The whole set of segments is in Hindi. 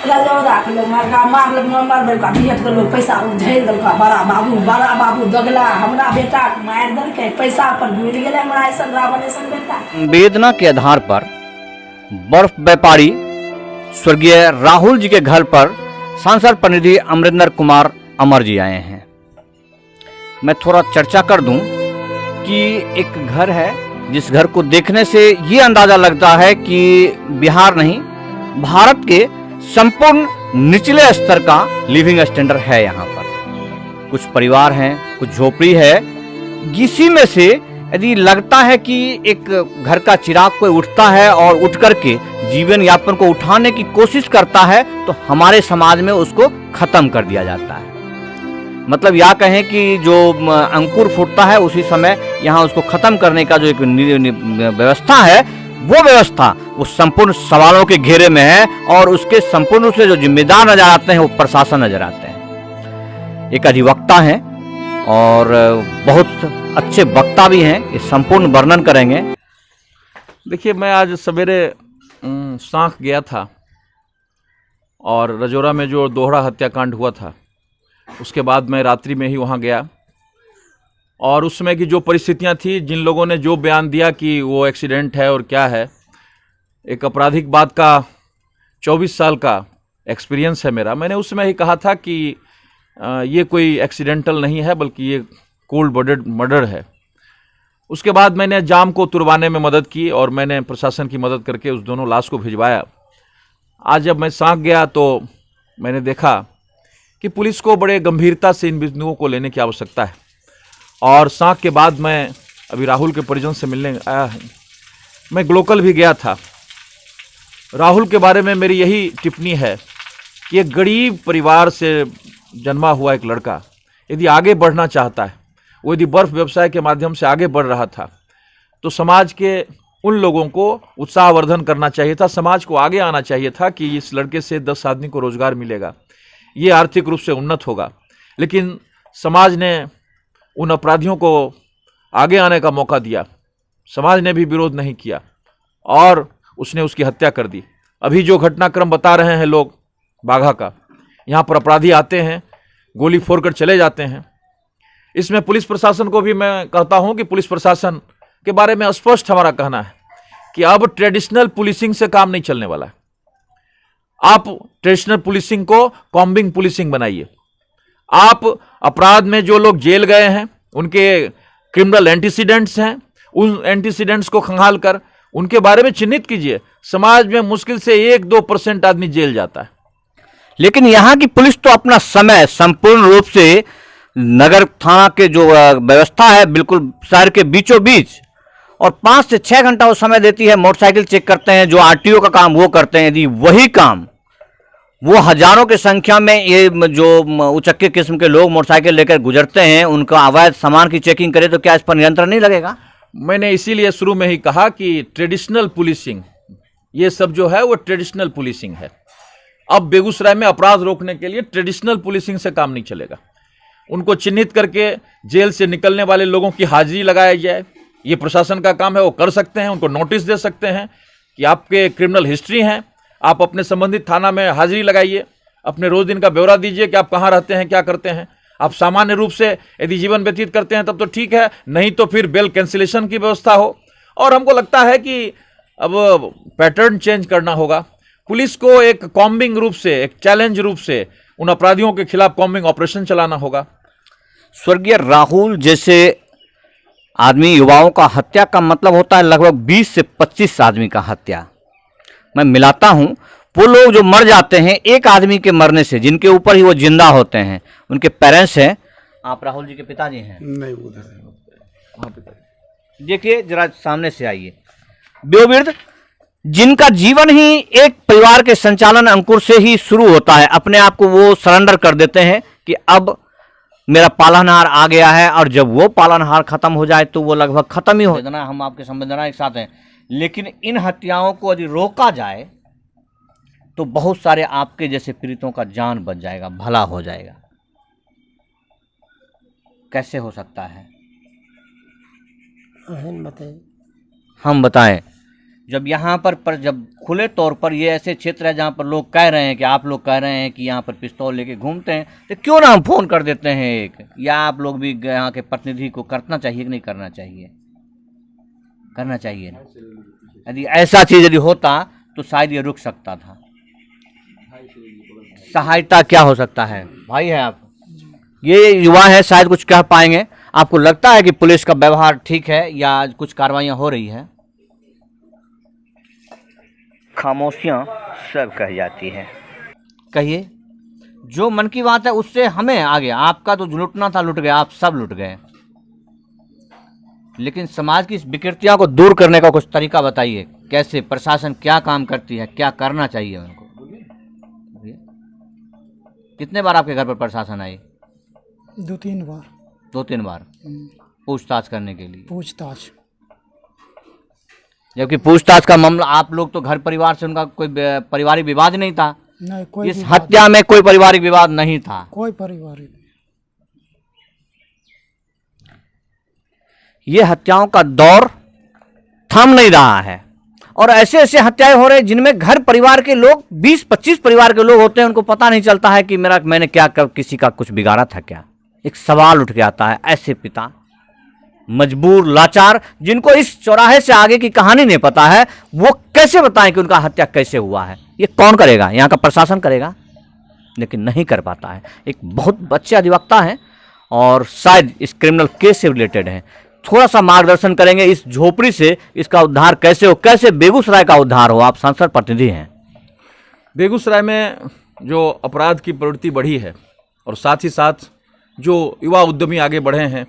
राख लो मार देलका भेट के लोग पैसा उझैल देलका बड़ा बाबू दगला हमरा बेटा मार देलकै पैसा पर भूल गेलै हमरा ऐसन रावण ऐसन बेटा। वेदना के आधार पर बर्फ व्यापारी स्वर्गीय राहुल जी के घर पर सांसद प्रतिनिधि अमरिंदर कुमार अमर जी आए हैं। मैं थोड़ा चर्चा कर दूं कि एक घर है जिस घर को देखने से ये अंदाजा लगता है कि बिहार नहीं भारत के संपूर्ण निचले स्तर का लिविंग स्टैंडर्ड है। यहाँ पर कुछ परिवार हैं, कुछ झोपड़ी है। इसी में से यदि लगता है कि एक घर का चिराग कोई उठता है और उठ करके जीवन यापन को उठाने की कोशिश करता है तो हमारे समाज में उसको खत्म कर दिया जाता है। मतलब या कहें कि जो अंकुर फूटता है उसी समय यहाँ उसको खत्म करने का जो एक व्यवस्था है वो व्यवस्था वो संपूर्ण सवालों के घेरे में है और उसके संपूर्ण रूप से जो जिम्मेदार नजर आते हैं वो प्रशासन नजर आते हैं। एक अधिवक्ता हैं और बहुत अच्छे वक्ता भी हैं, ये संपूर्ण वर्णन करेंगे। देखिए, मैं आज सवेरे सांख गया था और रजौरा में जो दोहरा हत्याकांड हुआ था उसके बाद मैं रात्रि में ही वहाँ गया और उस समय की जो परिस्थितियाँ थी, जिन लोगों ने जो बयान दिया कि वो एक्सीडेंट है और क्या है, एक आपराधिक बात का 24 साल का एक्सपीरियंस है मेरा। मैंने उस समय ही कहा था कि ये कोई एक्सीडेंटल नहीं है बल्कि ये कोल्ड ब्लडेड मर्डर है। उसके बाद मैंने जाम को तुड़वाने में मदद की और मैंने प्रशासन की मदद करके उस दोनों लाश को भिजवाया। आज जब मैं सांख गया तो मैंने देखा कि पुलिस को बड़े गंभीरता से इन बिंदुओं को लेने की आवश्यकता है। और सांख के बाद मैं अभी राहुल के परिजन से मिलने आया हूँ। मैं ग्लोकल भी गया था। राहुल के बारे में मेरी यही टिप्पणी है कि एक गरीब परिवार से जन्मा हुआ एक लड़का यदि आगे बढ़ना चाहता है, वो यदि बर्फ व्यवसाय के माध्यम से आगे बढ़ रहा था तो समाज के उन लोगों को उत्साहवर्धन करना चाहिए था, समाज को आगे आना चाहिए था कि इस लड़के से 10 आदमी को रोजगार मिलेगा, ये आर्थिक रूप से उन्नत होगा। लेकिन समाज ने उन अपराधियों को आगे आने का मौका दिया, समाज ने भी विरोध नहीं किया और उसने उसकी हत्या कर दी। अभी जो घटनाक्रम बता रहे हैं लोग बाघा का, यहाँ पर अपराधी आते हैं, गोली फोड़कर चले जाते हैं। इसमें पुलिस प्रशासन को भी मैं कहता हूँ कि पुलिस प्रशासन के बारे में स्पष्ट हमारा कहना है कि अब ट्रेडिशनल पुलिसिंग से काम नहीं चलने वाला है। आप ट्रेडिशनल पुलिसिंग को कॉम्बिंग पुलिसिंग बनाइए। आप अपराध में जो लोग जेल गए हैं, उनके क्रिमिनल एंटीसीडेंट्स हैं, उन एंटीसीडेंट्स को खंगाल कर उनके बारे में चिन्हित कीजिए। समाज में मुश्किल से 1-2% आदमी जेल जाता है। लेकिन यहाँ की पुलिस तो अपना समय संपूर्ण रूप से नगर थाना के जो व्यवस्था है बिल्कुल शहर के बीचों बीच और 5 से 6 घंटा वो समय देती है। मोटरसाइकिल चेक करते हैं, जो आरटीओ का काम वो करते हैं। यदि वही काम वो हजारों की संख्या में ये जो उचक्के किस्म के लोग मोटरसाइकिल लेकर गुजरते हैं, उनका अवैध सामान की चेकिंग करे तो क्या इस पर नियंत्रण नहीं लगेगा? मैंने इसीलिए शुरू में ही कहा कि ट्रेडिशनल पुलिसिंग, ये सब जो है वो ट्रेडिशनल पुलिसिंग है। अब बेगूसराय में अपराध रोकने के लिए ट्रेडिशनल पुलिसिंग से काम नहीं चलेगा। उनको चिन्हित करके जेल से निकलने वाले लोगों की हाजिरी लगाई जाए, ये प्रशासन का काम है, वो कर सकते हैं। उनको नोटिस दे सकते हैं कि आपके क्रिमिनल हिस्ट्री हैं, आप अपने संबंधित थाना में हाजिरी लगाइए, अपने रोज दिन का ब्यौरा दीजिए कि आप कहाँ रहते हैं, क्या करते हैं। आप सामान्य रूप से यदि जीवन व्यतीत करते हैं तब तो ठीक है, नहीं तो फिर बेल कैंसिलेशन की व्यवस्था हो। और हमको लगता है कि अब पैटर्न चेंज करना होगा। पुलिस को एक कॉम्बिंग रूप से, एक चैलेंज रूप से उन अपराधियों के खिलाफ कॉम्बिंग ऑपरेशन चलाना होगा। स्वर्गीय राहुल जैसे आदमी युवाओं का हत्या का मतलब होता है लगभग 20 से 25 आदमी का हत्या। मैं मिलाता हूं, वो लोग जो मर जाते हैं एक आदमी के मरने से, जिनके ऊपर ही वो जिंदा होते हैं, उनके पेरेंट्स हैं। आप राहुल जी के पिताजी हैं? नहीं, उधर है वहाँ पे। देखिए जरा सामने से आइए। वयोवृद्ध जिनका जीवन ही एक परिवार के संचालन अंकुर से ही शुरू होता है, अपने आप को वो सरेंडर कर देते हैं कि अब मेरा पालनहार आ गया है, और जब वो पालनहार खत्म हो जाए तो वो लगभग खत्म ही हो जाए। हम आपके संवेदना एक साथ हैं, लेकिन इन हत्याओं को यदि रोका जाए तो बहुत सारे आपके जैसे पीड़ितों का जान बच जाएगा, भला हो जाएगा। कैसे हो सकता है? बताइए। हम बताएं। जब यहाँ पर जब खुले तौर पर ये ऐसे क्षेत्र है जहाँ पर लोग कह रहे हैं कि आप लोग कह रहे हैं कि यहाँ पर पिस्तौल लेके घूमते हैं, तो क्यों ना हम फ़ोन कर देते हैं एक, या आप लोग भी यहाँ के प्रतिनिधि को करना चाहिए कि नहीं करना चाहिए? करना चाहिए ना। यदि ऐसा चीज़ यदि होता तो शायद ये रुक सकता था। सहायता क्या हो सकता है? भाई है आप, ये युवा है, शायद कुछ कह पाएंगे। आपको लगता है कि पुलिस का व्यवहार ठीक है या कुछ कार्रवाइयाँ हो रही है? खामोशियाँ सब कह जाती हैं। कहिए, जो मन की बात है उससे हमें आगे, आपका तो लुटना था लुट गया, आप सब लुट गए, लेकिन समाज की इस विकृतियों को दूर करने का कुछ तरीका बताइए। कैसे प्रशासन क्या काम करती है, क्या करना चाहिए उनको? कितने बार आपके घर पर प्रशासन आई? 2-3 बार। 2-3 बार पूछताछ करने के लिए? पूछताछ, जबकि पूछताछ का मामला, आप लोग तो घर परिवार से उनका कोई पारिवारिक विवाद नहीं था, नहीं कोई इस हत्या में कोई पारिवारिक विवाद नहीं था। कोई पारिवारिक। ये हत्याओं का दौर थम नहीं रहा है और ऐसे ऐसे हत्याएं हो रहे हैं जिनमें घर परिवार के लोग 20-25 परिवार के लोग होते हैं, उनको पता नहीं चलता है कि मैंने क्या किसी का कुछ बिगाड़ा था क्या। एक सवाल उठ के आता है, ऐसे पिता मजबूर, लाचार, जिनको इस चौराहे से आगे की कहानी नहीं पता है, वो कैसे बताएं कि उनका हत्या कैसे हुआ है? ये कौन करेगा? यहाँ का प्रशासन करेगा, लेकिन नहीं कर पाता है। एक बहुत अच्छे अधिवक्ता हैं और शायद इस क्रिमिनल केस से रिलेटेड हैं, थोड़ा सा मार्गदर्शन करेंगे इस झोपड़ी से इसका उद्धार कैसे हो, कैसे बेगूसराय का उद्धार हो। आप सांसद प्रतिनिधि हैं। बेगूसराय में जो अपराध की प्रवृत्ति बढ़ी है और साथ ही साथ जो युवा उद्यमी आगे बढ़े हैं,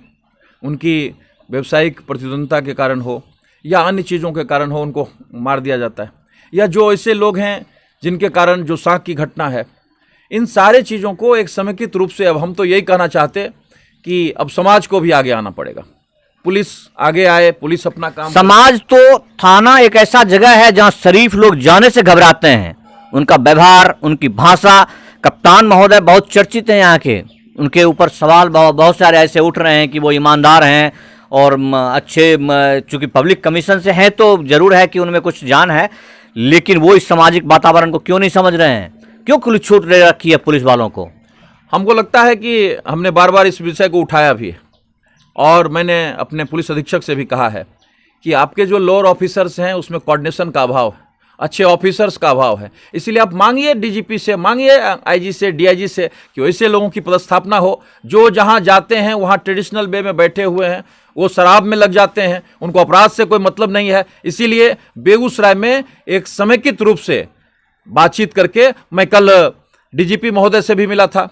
उनकी व्यवसायिक प्रतिद्वंद्विता के कारण हो या अन्य चीज़ों के कारण हो, उनको मार दिया जाता है, या जो ऐसे लोग हैं जिनके कारण जो सांख की घटना है, इन सारे चीज़ों को एक समेकित रूप से अब हम तो यही कहना चाहते कि अब समाज को भी आगे आना पड़ेगा। पुलिस आगे आए, पुलिस अपना काम। समाज तो, थाना एक ऐसा जगह है जहां शरीफ लोग जाने से घबराते हैं। उनका व्यवहार, उनकी भाषा, कप्तान महोदय बहुत चर्चित हैं यहाँ के, उनके ऊपर सवाल बहुत सारे ऐसे उठ रहे हैं कि वो ईमानदार हैं और अच्छे, चूंकि पब्लिक कमीशन से हैं तो जरूर है कि उनमें कुछ जान है, लेकिन वो इस सामाजिक वातावरण को क्यों नहीं समझ रहे हैं? क्यों खुली छूट दे रखी है पुलिस वालों को? हमको लगता है कि हमने बार बार इस विषय को उठाया भी है और मैंने अपने पुलिस अधीक्षक से भी कहा है कि आपके जो लोअर ऑफिसर्स हैं उसमें कोऑर्डिनेशन का अभाव है, अच्छे ऑफिसर्स का अभाव है। इसीलिए आप मांगिए डीजीपी से, मांगिए आईजी से, डीआईजी से कि ऐसे लोगों की पदस्थापना हो जो जहां जाते हैं वहां ट्रेडिशनल वे में बैठे हुए हैं, वो शराब में लग जाते हैं, उनको अपराध से कोई मतलब नहीं है। इसीलिए बेगूसराय में एक समेकित रूप से बातचीत करके, मैं कल डीजीपी महोदय से भी मिला था,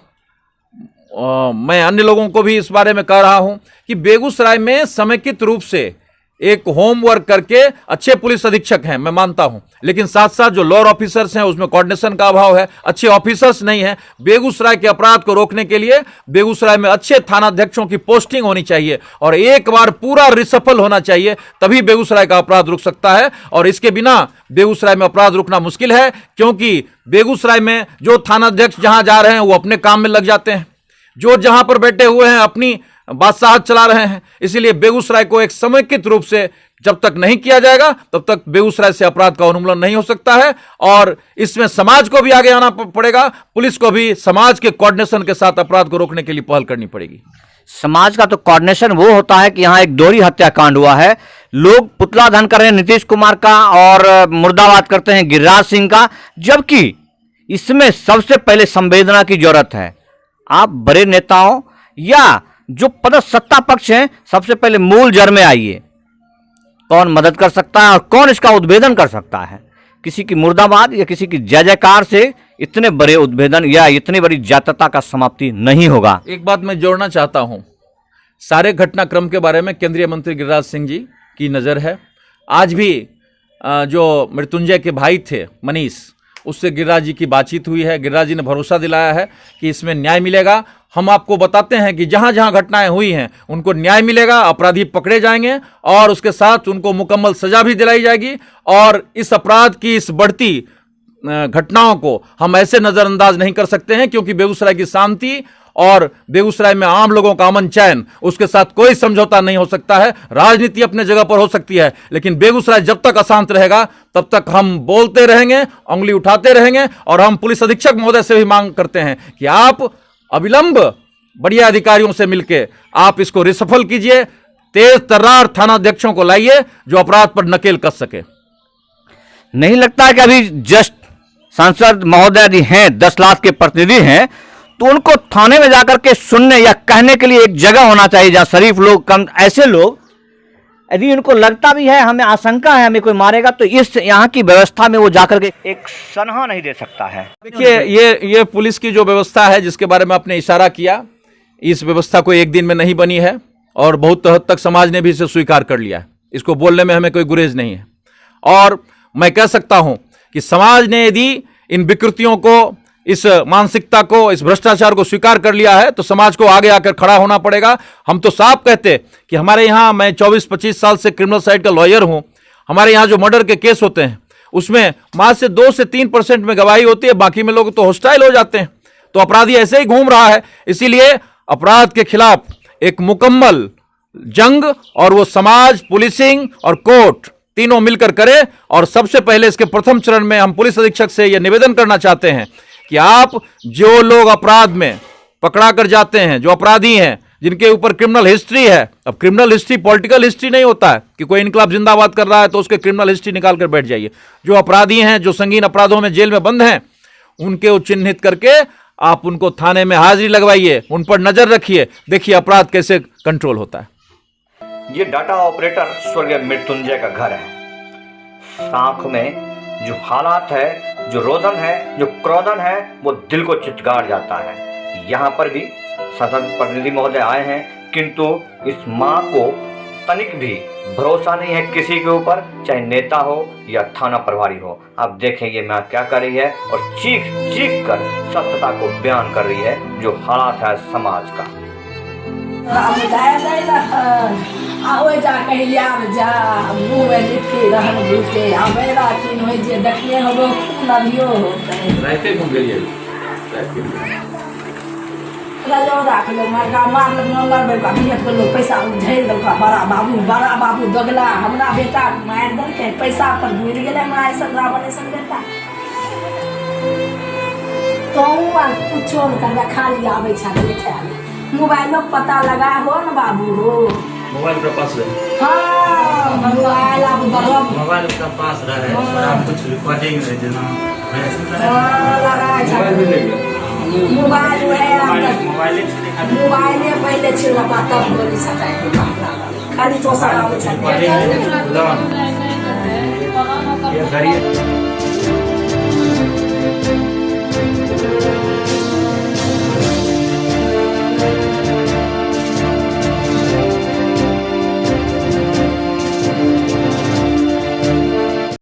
मैं अन्य लोगों को भी इस बारे में कह रहा हूं कि बेगूसराय में समेकित रूप से एक होमवर्क करके अच्छे पुलिस अधीक्षक हैं, मैं मानता हूं, लेकिन साथ साथ जो लोअर ऑफिसर्स हैं उसमें कोऑर्डिनेशन का अभाव है, अच्छे ऑफिसर्स नहीं हैं। बेगूसराय के अपराध को रोकने के लिए बेगूसराय में अच्छे थानाध्यक्षों की पोस्टिंग होनी चाहिए और एक बार पूरा रिसफल होना चाहिए, तभी बेगूसराय का अपराध रुक सकता है। और इसके बिना बेगूसराय में अपराध रुकना मुश्किल है, क्योंकि बेगूसराय में जो थानाध्यक्ष जहां जा रहे हैं वो अपने काम में लग जाते हैं, जो जहां पर बैठे हुए हैं अपनी बादशाहत चला रहे हैं। इसीलिए बेगूसराय को एक समेकित रूप से जब तक नहीं किया जाएगा तब तक बेगूसराय से अपराध का उन्मूलन नहीं हो सकता है और इसमें समाज को भी आगे आना पड़ेगा, पुलिस को भी समाज के कोऑर्डिनेशन के साथ अपराध को रोकने के लिए पहल करनी पड़ेगी। समाज का तो कोऑर्डिनेशन वो होता है कि यहाँ एक दोहरी हत्याकांड हुआ है, लोग पुतला दहन कर रहे हैं नीतीश कुमार का और मुर्दाबाद करते हैं गिरिराज सिंह का, जबकि इसमें सबसे पहले संवेदना की जरूरत है। आप बड़े नेताओं या जो पदस्थ सत्ता पक्ष हैं, सबसे पहले मूल जड़ में आइए, कौन मदद कर सकता है और कौन इसका उद्भेदन कर सकता है। किसी की मुर्दाबाद या किसी की जय जयकार से इतने बड़े उद्भेदन या इतनी बड़ी जातीयता का समाप्ति नहीं होगा। एक बात मैं जोड़ना चाहता हूं, सारे घटनाक्रम के बारे में केंद्रीय मंत्री गिरिराज सिंह जी की नज़र है। आज भी जो मृत्युंजय के भाई थे मनीष, उससे गिरिराज जी की बातचीत हुई है, गिरिराज जी ने भरोसा दिलाया है कि इसमें न्याय मिलेगा। हम आपको बताते हैं कि जहां जहां घटनाएं हुई हैं उनको न्याय मिलेगा, अपराधी पकड़े जाएंगे और उसके साथ उनको मुकम्मल सजा भी दिलाई जाएगी। और इस अपराध की इस बढ़ती घटनाओं को हम ऐसे नज़रअंदाज नहीं कर सकते हैं, क्योंकि बेगूसराय की शांति और बेगूसराय में आम लोगों का अमन चैन, उसके साथ कोई समझौता नहीं हो सकता है। राजनीति अपने जगह पर हो सकती है, लेकिन बेगूसराय जब तक अशांत रहेगा तब तक हम बोलते रहेंगे, उंगली उठाते रहेंगे। और हम पुलिस अधीक्षक महोदय से भी मांग करते हैं कि आप अविलंब बढ़िया अधिकारियों से मिलकर आप इसको रिसफल कीजिए, तेज तर्रार थानाध्यक्षों को लाइए जो अपराध पर नकेल कस सके। नहीं लगता कि अभी जस्ट सांसद महोदय जी हैं, 10 लाख के प्रतिनिधि हैं, तो उनको थाने में जाकर के सुनने या कहने के लिए एक जगह होना चाहिए जहां शरीफ लोग, कम ऐसे लोग, यदि उनको लगता भी है हमें आशंका है हमें कोई मारेगा, तो इस यहाँ की व्यवस्था में वो जाकर के एक सनहा नहीं दे सकता है। देखिए, ये पुलिस की जो व्यवस्था है जिसके बारे में आपने इशारा किया, इस व्यवस्था को एक दिन में नहीं बनी है और बहुत हद तक समाज ने भी इसे स्वीकार कर लिया है। इसको बोलने में हमें कोई गुरेज नहीं है। और मैं कह सकता हूं कि समाज ने यदि इन विकृतियों को, इस मानसिकता को, इस भ्रष्टाचार को स्वीकार कर लिया है तो समाज को आगे आकर खड़ा होना पड़ेगा। हम तो साफ कहते कि हमारे यहाँ, मैं 24-25 साल से क्रिमिनल साइड का लॉयर हूं, हमारे यहाँ जो मर्डर के केस होते हैं उसमें मात्र से 2 से 3% में गवाही होती है, बाकी में लोग तो हॉस्टाइल हो जाते हैं। तो अपराधी ऐसे ही घूम रहा है। इसीलिए अपराध के खिलाफ एक मुकम्मल जंग, और वो समाज, पुलिसिंग और कोर्ट तीनों मिलकर करे। और सबसे पहले इसके प्रथम चरण में हम पुलिस अधीक्षक से यह निवेदन करना चाहते हैं कि आप जो लोग अपराध में पकड़ा कर जाते हैं, जो अपराधी हैं, जिनके ऊपर क्रिमिनल हिस्ट्री है, अब क्रिमिनल हिस्ट्री पॉलिटिकल हिस्ट्री नहीं होता है कि कोई इनकलाब जिंदाबाद कर रहा है तो उसके क्रिमिनल हिस्ट्री निकाल कर बैठ जाइए। जो अपराधी हैं, जो संगीन अपराधों में जेल में बंद हैं, उनके चिन्हित करके आप उनको थाने में हाजिरी लगवाइए, उन पर नजर रखिए, देखिए अपराध कैसे कंट्रोल होता है। ये डाटा ऑपरेटर स्वर्गीय मृत्युंजय का घर है। साँख में जो हालात है, जो रोदन है, जो क्रोधन है, वो दिल को चित्कार जाता है। यहाँ पर भी सदन प्रतिनिधि महोदय आए हैं, किंतु इस माँ को तनिक भी भरोसा नहीं है किसी के ऊपर, चाहे नेता हो या थाना प्रभारी हो। आप देखें ये माँ क्या कर रही है और चीख चीख कर सत्यता को बयान कर रही है जो हालात है समाज का। आओ जा कहिया जा मुंह में लिखे रहन भूते आवेरा तीन होई जे देखिए हम नबियो होते राइते घूम गेलिए राजो राख लो मार बेल का बियत को लोग पैसा उझेल दल का बड़ा बाबू दगला हमरा बेटा मार दल के पैसा पर गिर गेले हमरा ऐसा रावण ऐसा बेटा तो और कुछो न करबा खाली आवे छा देखे मोबाइल में पता लगा हो न बाबू हो। मोबाइल के पास है। हाँ, मोबाइल आप बरम मोबाइल का पास रहे और कुछ रिकॉर्डिंग है जना लगा मोबाइल है मोबाइल में पहले छिला पाता बोली सटाई खाली तो सारा ये घड़ी